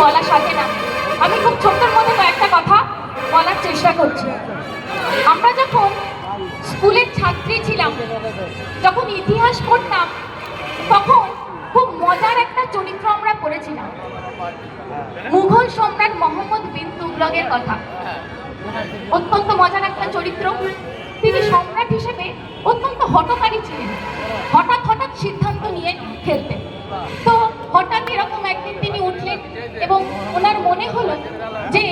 বলা সাজে না। আমি খুব ছোট্টর মধ্যে কয়েকটা কথা বলার চেষ্টা করছি। আমরা যখন স্কুলের ছাত্রী ছিলাম, যখন ইতিহাস পড়তাম, তখন খুব মজার একটা চরিত্র আমরা পড়েছিলাম, মুঘল সম্রাট মোহাম্মদ বিন তুগলকের কথা। অত্যন্ত মজার একটা চরিত্র। তিনি সম্রাট হিসেবে অত্যন্ত হঠকারী ছিলেন, হঠাৎ হঠাৎ সিদ্ধান্ত নিয়ে ফেলতেন। তো হঠাৎ এরকম একদিন তিনি উঠলেন এবং ওনার মনে হলো যে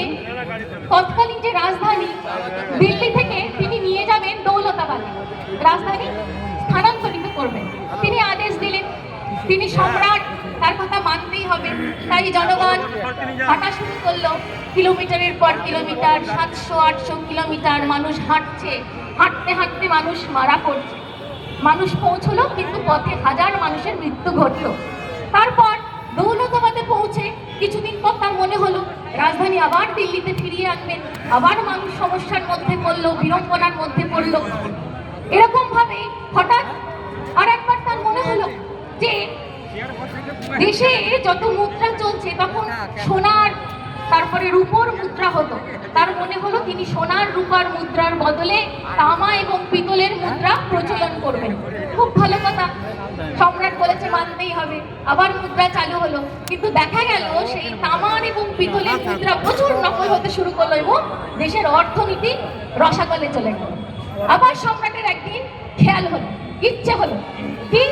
তৎকালীন যে রাজধানী দিল্লি থেকে তিনি নিয়ে যাবেন দৌলতাবাদে, রাজধানী স্থানান্তরিত করবেন। তিনি আদেশ দিলেন, তিনি সম্রাট, তার কথা মানতেই হবে। তাই জনগণ হাঁটা শুরু করলো, কিলোমিটারের পর কিলোমিটার, 700-800 কিলোমিটার মানুষ হাঁটছে। হাঁটতে হাঁটতে মানুষ মারা পড়ছে। মানুষ পৌঁছলো, কিন্তু পথে হাজার মানুষের মৃত্যু ঘটলো। তারপর দৌলতাবাদে পৌঁছে কিছুদিন পর তার মনে হলো রাজধানী আবার দিল্লিতে ফিরিয়ে আনবেন। আবার মানুষ সমস্যার মধ্যে পড়লো, বিড়ম্বনার মধ্যে পড়লো। এরকম ভাবে হঠাৎ আর একবার তার মনে হলো যে দেশে যত মুদ্রা চলছে তখন সোনার, তারপরে রূপোর মুদ্রা হতো। তার মনে হলো তিনি সোনার রূপার মুদ্রার বদলে তামা এবং পিতলের মুদ্রা প্রচলন করবেন। খুব ভালো কথা, সম্রাট বলেছে মানতেই হবে। আবার মুদ্রা চালু হলো, কিন্তু দেখা গেল সেই তামার এবং পিতলের মুদ্রা প্রচুর নকল হতে শুরু করলো এবং দেশের অর্থনীতি রসাতলে চলে গেল। আবার সম্রাটের একদিন খেয়াল হলো, ইচ্ছে হলো কি,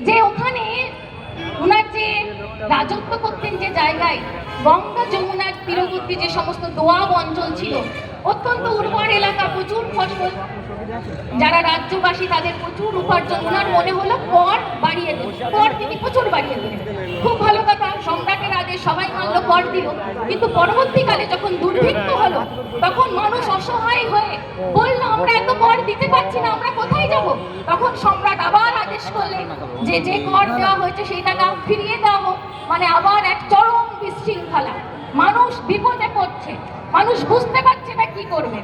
যে ওখানে ওনার যে রাজত্ব করতেন যে জায়গায়, গঙ্গা যমুনার তীরবর্তী যে সমস্ত দোয়াব অঞ্চল ছিল, অত্যন্ত উর্বর এলাকা, প্রচুর ফসল, যারা রাজ্যবাসী তাদের প্রচুর উপার্জন। ওনার মনে হলো কর বাড়িয়ে দেন, কর তিনি প্রচুর বাড়িয়ে দিলেন। খুব ভালো কথা, সম্রাটের আগে সবাই মানল, কর দিল। কিন্তু পরবর্তীকালে যখন দুর্ভিক্ষ হলো, তখন মানুষ অসহায় হয়ে বলল আমরা এত কর দিতে পারছি না, আমরা কোথায় যাব? তখন সম্রাট আবার আদেশ করলেন যে যে কর দেওয়া হয়েছে সেই টাকা ফিরিয়ে দেওয়া হোক। মানে আবার এক চরম বিশৃঙ্খলা, মানুষ বিপদে পড়ছে, মানুষ বুঝতে পারছে না কি করবে।